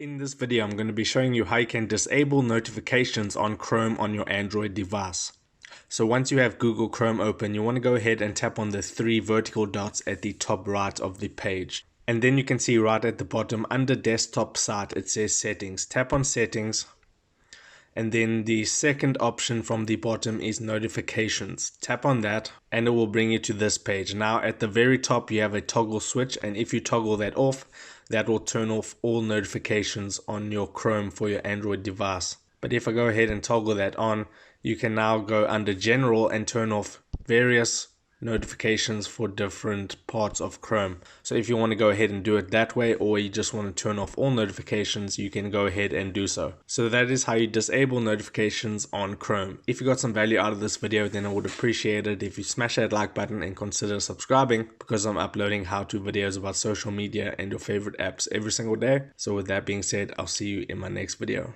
In this video, I'm going to be showing you how you can disable notifications on Chrome on your Android device. So once you have Google Chrome open, you want to go ahead and tap on the three vertical dots at the top right of the page. And then you can see right at the bottom under desktop site, it says settings. Tap on settings. And then the second option from the bottom is notifications. Tap on that and it will bring you to this page. Now at the very top you have a toggle switch, and if you toggle that off, that will turn off all notifications on your Chrome for your Android device. But if I go ahead and toggle that on, you can now go under general and turn off various notifications for different parts of Chrome. So if you want to go ahead and do it that way, or you just want to turn off all notifications, you can go ahead and do so. So that is how you disable notifications on Chrome. If you got some value out of this video, then I would appreciate it if you smash that like button and consider subscribing, because I'm uploading how-to videos about social media and your favorite apps every single day. So with that being said, I'll see you in my next video.